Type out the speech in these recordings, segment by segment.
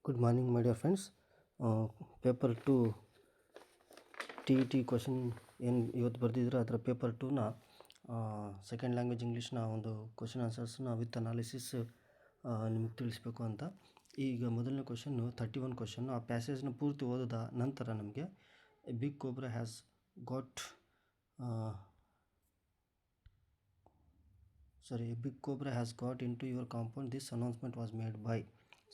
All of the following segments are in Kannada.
Good morning, my dear friends. Paper 2 TET question ಏನು ಇವತ್ತು ಬರೆದಿದ್ರೆ ಅದರ ಪೇಪರ್ 2ನ ಸೆಕೆಂಡ್ ಲ್ಯಾಂಗ್ವೇಜ್ ಇಂಗ್ಲೀಷ್ನ ಒಂದು ಕ್ವಶನ್ ಆನ್ಸರ್ಸ್ನ ವಿತ್ ಅನಾಲಿಸಿಸ್ ನಿಮ್ಗೆ ತಿಳಿಸ್ಬೇಕು ಅಂತ. ಈಗ ಮೊದಲನೇ ಕ್ವಶನ್ನು 31 ಕ್ವಶನ್ನು. ಆ ಪ್ಯಾಸೇಜ್ನ ಪೂರ್ತಿ ಓದಿದ ನಂತರ ನಮಗೆ a big cobra has got a big cobra has got into your compound. This announcement was made by.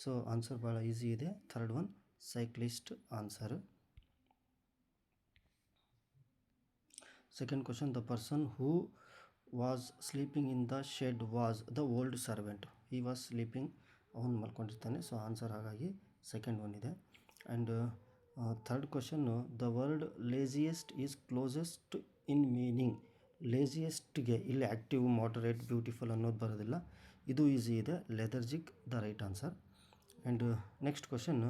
So answer ಭಾಳ ಈಸಿ ಇದೆ. Third one cyclist answer. Second question, the person who was sleeping in the shed was the old servant. He was sleeping, ಅವನು ಮಲ್ಕೊಂಡಿರ್ತಾನೆ. ಸೊ ಆನ್ಸರ್ ಹಾಗಾಗಿ ಸೆಕೆಂಡ್ ಒನ್ ಇದೆ. And third question, the word laziest is closest in meaning. ಲೇಸಿಯೆಸ್ಟ್ಗೆ ಇಲ್ಲಿ ಆ್ಯಕ್ಟಿವ್, ಮಾಡರೇಟ್, ಬ್ಯೂಟಿಫುಲ್ ಅನ್ನೋದು ಬರೋದಿಲ್ಲ. ಇದು ಈಸಿ ಇದೆ. Lethargic the right answer. And next question,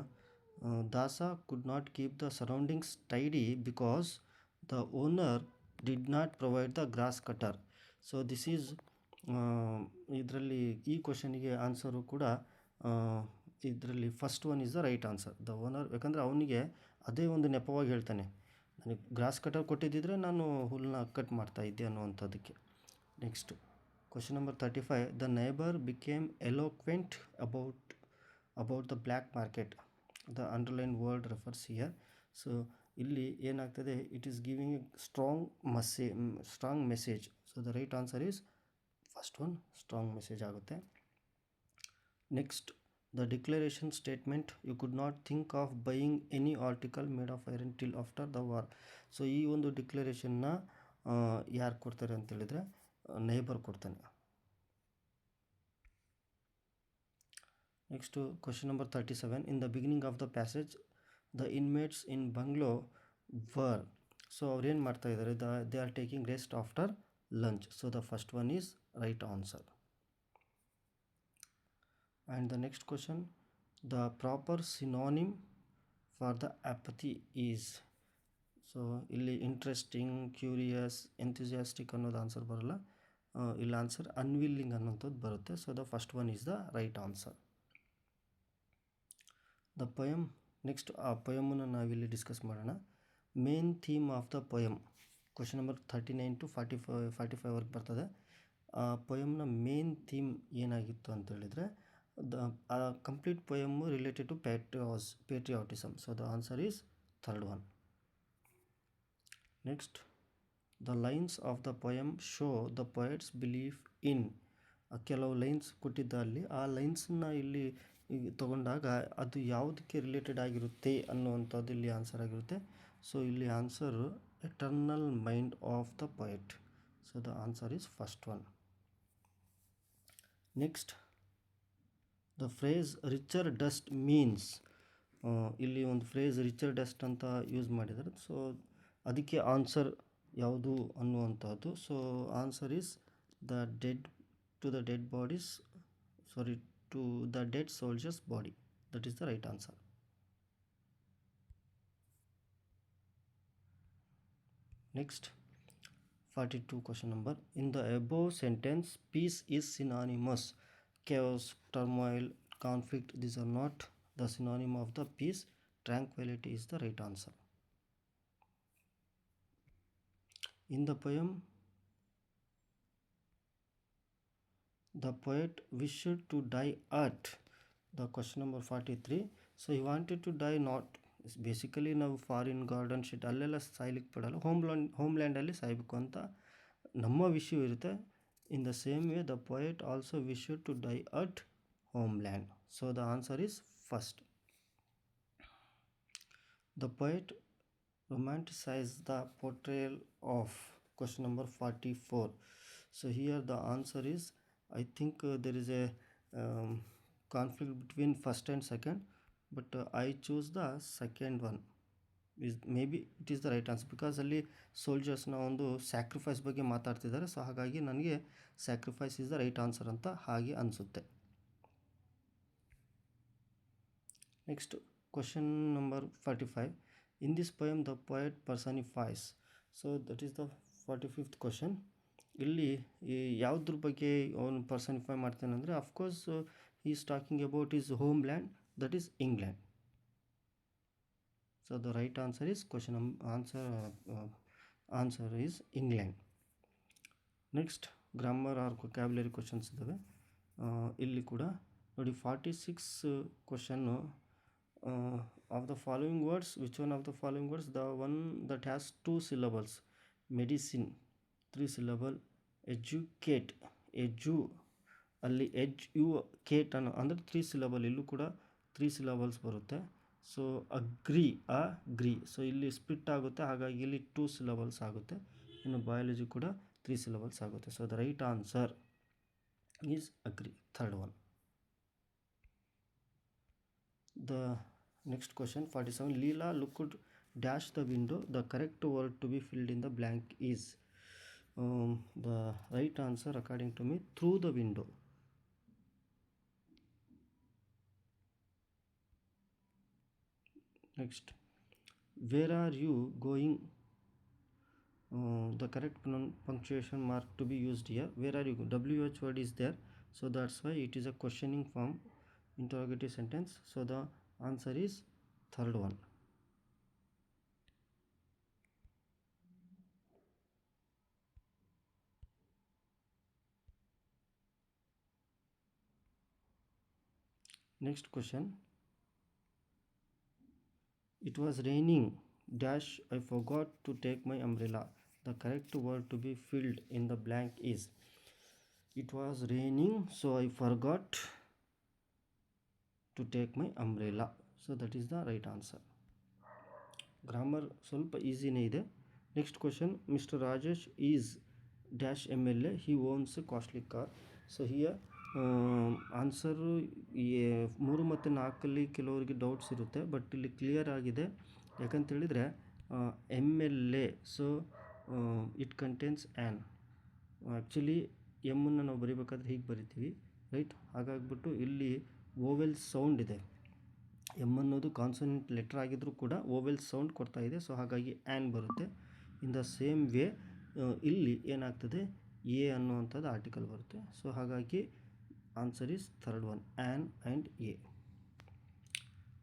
Dasa could not keep the surroundings tidy because the owner did not provide the grass cutter. So this is ಇದರಲ್ಲಿ ಈ ಕ್ವಶನಿಗೆ ಆನ್ಸರು ಕೂಡ ಇದರಲ್ಲಿ first one is the right answer. The owner, ಯಾಕಂದರೆ ಅವನಿಗೆ ಅದೇ ಒಂದು ನೆಪವಾಗಿ ಹೇಳ್ತಾನೆ, ನನಗೆ ಗ್ರಾಸ್ ಕಟರ್ ಕೊಟ್ಟಿದ್ದಿದ್ರೆ ನಾನು ಹುಲ್ಲನ್ನ ಕಟ್ ಮಾಡ್ತಾಯಿದ್ದೆ ಅನ್ನುವಂಥದ್ದಕ್ಕೆ. Next question number 35, the neighbour became eloquent about the black market. The underline word refers here. So ಇಲ್ಲಿ ಏನಾಗ್ತದೆ, it is giving a strong message. So the right answer is first one, strong message ಆಗುತ್ತೆ. Next, the declaration statement, you could not think of buying any article made of iron till after the war. So ಈ ಒಂದು ಡಿಕ್ಲರೇಷನ್ನ ಯಾರು ಕೊಡ್ತಾರೆ ಅಂತೇಳಿದರೆ ನೇಬರ್ ಕೊಡ್ತಾನೆ. Next question number 37, in the beginning of the passage the inmates in bungalow were. So ಅವ್ರೇನು ಮಾಡ್ತಾ ಇದ್ದಾರೆ, they are taking rest after lunch. So the first one is right answer. And the next question, the proper synonym for the apathy is. So ಇಲ್ಲಿ ಇಂಟ್ರೆಸ್ಟಿಂಗ್, ಕ್ಯೂರಿಯಸ್, ಎಂಥ್ಯೂಸಿಯಾಸ್ಟಿಕ್ ಅನ್ನೋದು ಆನ್ಸರ್ ಬರೋಲ್ಲ. ಇಲ್ಲಿ ಆನ್ಸರ್ ಅನ್ವಿಲ್ಲಿಂಗ್ ಅನ್ನೋಂಥದ್ದು ಬರುತ್ತೆ. So the first one is the right answer. The poem, next ಆ ಪೊಯಮನ್ನು ನಾವಿಲ್ಲಿ ಡಿಸ್ಕಸ್ ಮಾಡೋಣ. Main theme of the poem, question number 39 to 45 ಬರ್ತದೆ. ಆ ಪೊಯಮ್ನ ಮೇನ್ ಥೀಮ್ ಏನಾಗಿತ್ತು ಅಂತೇಳಿದರೆ, ಆ complete poem related to patriotism. So the answer is third one. Next, the lines of the poem show the poet's belief in. ಕೆಲವು ಲೈನ್ಸ್ ಕೊಟ್ಟಿದ್ದ ಅಲ್ಲಿ, ಆ ಲೈನ್ಸನ್ನ ಇಲ್ಲಿ ತಗೊಂಡಾಗ ಅದು ಯಾವುದಕ್ಕೆ ರಿಲೇಟೆಡ್ ಆಗಿರುತ್ತೆ ಅನ್ನುವಂಥದ್ದು ಇಲ್ಲಿ ಆನ್ಸರ್ ಆಗಿರುತ್ತೆ. ಸೊ ಇಲ್ಲಿ answer eternal mind of the poet. So the answer is first one. Next, the phrase richer dust means. ಇಲ್ಲಿ ಒಂದು ಫ್ರೇಸ್ ರಿಚರ್ ಡಸ್ಟ್ ಅಂತ ಯೂಸ್ ಮಾಡಿದ್ದಾರೆ. ಸೊ ಅದಕ್ಕೆ ಆನ್ಸರ್ ಯಾವುದು ಅನ್ನುವಂಥದ್ದು. So answer is the dead to the dead bodies, to the dead soldier's body. That is the right answer. Next, 42 question number, in the above sentence peace is synonymous. Chaos, turmoil, conflict, these are not the synonym of the peace. Tranquility is the right answer. In the poem, the poet wished to die at. The question number 43, so he wanted to die not, basically ನಾವು ಫಾರಿನ್, ಗಾರ್ಡನ್, ಶಿಟ್ ಅಲ್ಲೆಲ್ಲ ಸಾಯ್ಲಿಕ್ಕೆ ಪಡಲ್ಲ, ಹೋಮ್ಲ್ಯಾಂಡಲ್ಲಿ ಸಾಯ್ಬೇಕು ಅಂತ ನಮ್ಮ ವಿಷಯ ಇರುತ್ತೆ. In the same way the poet also wished to die at homeland. So the answer is first. The poet romanticise the portrayal of. Question number 44. So here the answer is, I think there is a conflict between first and second, but I choose the second one. Maybe it is the right answer because ಅಲ್ಲಿ ಸೋಲ್ಜರ್ಸ್ನ ಒಂದು ಸ್ಯಾಕ್ರಿಫೈಸ್ ಬಗ್ಗೆ ಮಾತಾಡ್ತಿದ್ದಾರೆ. ಸೊ ಹಾಗಾಗಿ ನನಗೆ sacrifice is the right answer ಅಂತ ಹಾಗೆ ಅನಿಸುತ್ತೆ. Next question number 45, in this poem the poet personifies. So that is the 45th question. ಇಲ್ಲಿ ಯಾವುದ್ರ ಬಗ್ಗೆ ಅವನು ಪರ್ಸನಿಫೈ ಮಾಡ್ತಾನೆ ಅಂದರೆ, of course is talking about is home land that is England. So the right answer is answer is England. Next grammar or vocabulary questions ಇದ್ದಾವೆ. ಇಲ್ಲಿ ಕೂಡ ನೋಡಿ 46 question. Of the following words which one of the following words the one that has 2 syllables? Medicine 3 syllable, educate ಎಜು ಅಲ್ಲಿ ಕೇಟ್ ಅಂದರೆ 3 syllable, ಇಲ್ಲೂ ಕೂಡ 3 syllables ಬರುತ್ತೆ. ಸೊ ಅಗ್ರಿ ಸೊ ಇಲ್ಲಿ ಸ್ಪ್ಲಿಟ್ ಆಗುತ್ತೆ, ಹಾಗಾಗಿ ಇಲ್ಲಿ 2 syllables ಆಗುತ್ತೆ. ಇನ್ನು ಬಯಾಲಜಿ ಕೂಡ 3 syllables ಆಗುತ್ತೆ. So the right answer is agree, third one. The next question 47. Leela looked dash the window. The correct word to be filled in the blank is. The right answer according to me through the window. Next, where are you going? The correct punctuation mark to be used here. Where are you going? WH word is there, so that's why it is a questioning form, interrogative sentence. So the answer is third one. Next question. It was raining dash I forgot to take my umbrella. The correct word to be filled in the blank is. It was raining, so I forgot to take my umbrella. So that is the right answer. Grammar ಸ್ವಲ್ಪ ಈಸಿನೇ ಇದೆ. Next question. Mister Rajesh is dash MLA. he owns a costly car. So here answer 3 ಮತ್ತು 4ಅಲ್ಲಿ ಕೆಲವರಿಗೆ ಡೌಟ್ಸ್ ಇರುತ್ತೆ, ಬಟ್ ಇಲ್ಲಿ ಕ್ಲಿಯರ್ ಆಗಿದೆ. ಯಾಕಂತೇಳಿದರೆ MLA, so it contains an. Actually ಎಮ್ಮನ್ನು ನಾವು ಬರಿಬೇಕಾದ್ರೆ ಹೀಗೆ ಬರಿತೀವಿ, ರೈಟ್? ಹಾಗಾಗ್ಬಿಟ್ಟು ಇಲ್ಲಿ ಓವೆಲ್ ಸೌಂಡ್ ಇದೆ. ಎಮ್ ಅನ್ನೋದು ಕಾನ್ಸನೆಂಟ್ ಲೆಟರ್ ಆಗಿದ್ರೂ ಕೂಡ ಓವೆಲ್ ಸೌಂಡ್ ಕೊಡ್ತಾ ಇದೆ, ಸೊ ಹಾಗಾಗಿ ಆ್ಯನ್ ಬರುತ್ತೆ. ಇನ್ ದ ಸೇಮ್ ವೇ ಇಲ್ಲಿ ಏನಾಗ್ತದೆ, ಎ ಅನ್ನುವಂಥದ್ದು ಆರ್ಟಿಕಲ್ ಬರುತ್ತೆ. ಸೊ ಹಾಗಾಗಿ answer is third one, an and a.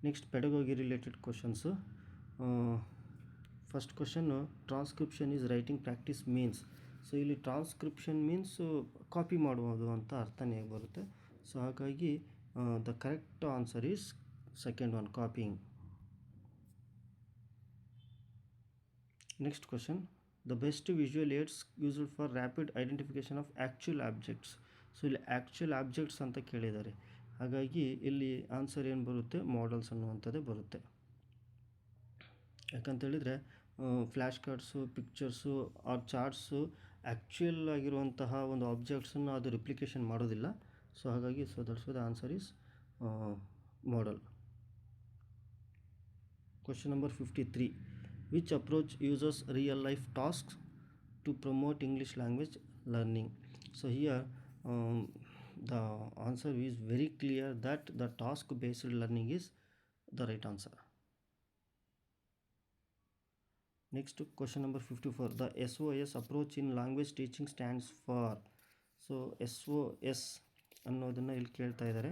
Next pedagogy related questions. First question, transcription is writing practice means. So ಇಲ್ಲಿ ಟ್ರಾನ್ಸ್ಕ್ರಿಪ್ಷನ್ ಮೀನ್ಸು ಕಾಪಿ ಮಾಡುವುದು ಅಂತ ಅರ್ಥನೇ ಬರುತ್ತೆ. ಸೊ ಹಾಗಾಗಿ the correct answer is second one, copying. Next question. The best visual aids used for rapid identification of actual objects. So ಇಲ್ಲಿ ಆ್ಯಕ್ಚುಯಲ್ ಆಬ್ಜೆಕ್ಟ್ಸ್ ಅಂತ ಕೇಳಿದ್ದಾರೆ, ಹಾಗಾಗಿ ಇಲ್ಲಿ ಆನ್ಸರ್ ಏನು ಬರುತ್ತೆ, ಮಾಡೆಲ್ಸ್ ಅನ್ನುವಂಥದ್ದೇ ಬರುತ್ತೆ. ಯಾಕಂತೇಳಿದರೆ flash cards, pictures or charts actual ಆಗಿರುವಂತಹ ಒಂದು ಆಬ್ಜೆಕ್ಟ್ಸನ್ನು ಅದು ರಿಪ್ಲಿಕೇಶನ್ ಮಾಡೋದಿಲ್ಲ. ಸೊ ಹಾಗಾಗಿ that's the answer is model. Question number 53. Which approach uses real life tasks to promote English language learning? So here the answer is very clear that the task based learning is the right answer. Next, question number 54. The SOS approach in language teaching stands for. So SOS ಅನ್ನೋದನ್ನು ಇಲ್ಲಿ ಕೇಳ್ತಾ ಇದ್ದಾರೆ.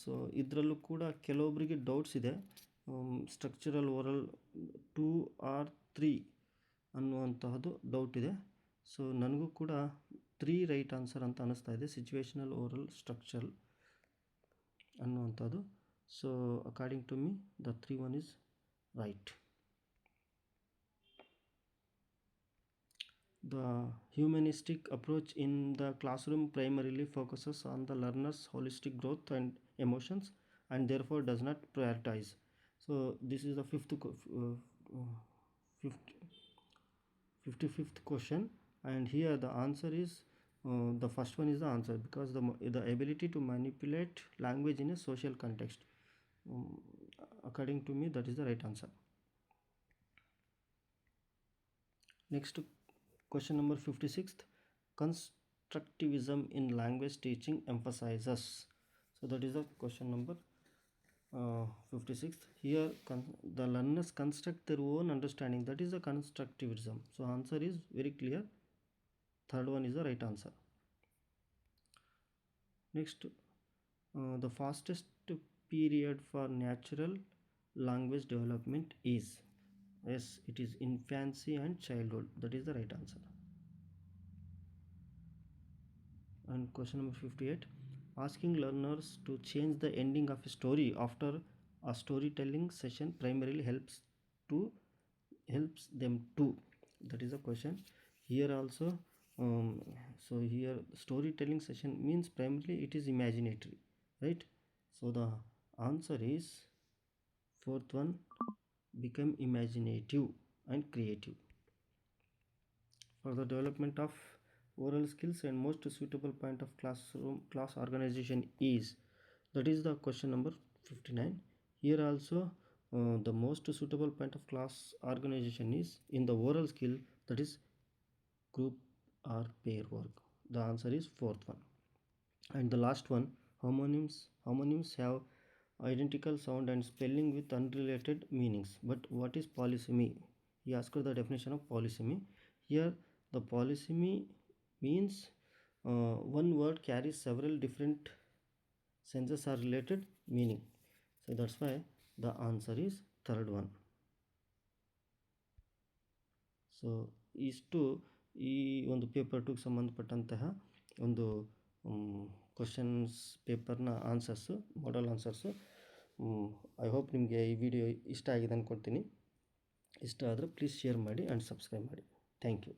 ಸೊ ಇದರಲ್ಲೂ ಕೂಡ ಕೆಲವೊಬ್ಬರಿಗೆ ಡೌಟ್ಸ್ ಇದೆ. ಸ್ಟ್ರಕ್ಚರಲ್ ಓರಲ್ 2 or 3 ಅನ್ನುವಂತಹದ್ದು ಡೌಟ್ ಇದೆ. ಸೊ ನನಗೂ ಕೂಡ 3 ರೈಟ್ ಆನ್ಸರ್ ಅಂತ ಅನ್ನಿಸ್ತಾ ಇದೆ, ಸಿಚುವೇಶನಲ್ ಓರಲ್ ಸ್ಟ್ರಕ್ಚರಲ್ ಅನ್ನುವಂಥದ್ದು. So according to me the 3 one is right. The humanistic approach in the classroom primarily focuses on the learner's holistic growth and emotions, and therefore does not prioritize. So this is the 55th question, and here the answer is the first one is the answer, because the ability to manipulate language in a social context. According to me, that is the right answer. Next, question number 56th. Constructivism in language teaching emphasizes. So that is the question number 56th. Here the learners construct their own understanding, that is the constructivism. So answer is very clear, third one is the right answer. Next, the fastest period for natural language development is? Yes, it is infancy and childhood. That is the right answer. And question number 58, asking learners to change the ending of a story after a storytelling session primarily helps them to. That is the question here also. um, so here storytelling session means primarily it is imaginatory, right? So the answer is fourth one, become imaginative and creative. For the development of oral skills and most suitable point of class organization is, that is the question number 59. Here also the most suitable point of class organization is in the oral skill, that is group or pair work. The answer is fourth one. And the last one, homonyms have identical sound and spelling with unrelated meanings, but what is polysemy? He asked the definition of polysemy. Here the polysemy means one word carries several different senses or related meaning. So that's why the answer is third one. So ಇಷ್ಟು ಈ ಒಂದು ಪೇಪರ್ ಟುಗೆ ಸಂಬಂಧಪಟ್ಟಂತಹ ಒಂದು ಕ್ವಶನ್ಸ್ ಪೇಪರ್ನ answers, model answers. I hope ನಿಮಗೆ ಈ ವಿಡಿಯೋ ಇಷ್ಟ ಆಗಿದೆ ಅಂದ್ಕೊಳ್ತೀನಿ. ಇಷ್ಟ ಆದರೆ ಪ್ಲೀಸ್ ಶೇರ್ ಮಾಡಿ ಆ್ಯಂಡ್ ಸಬ್ಸ್ಕ್ರೈಬ್ ಮಾಡಿ. Thank you.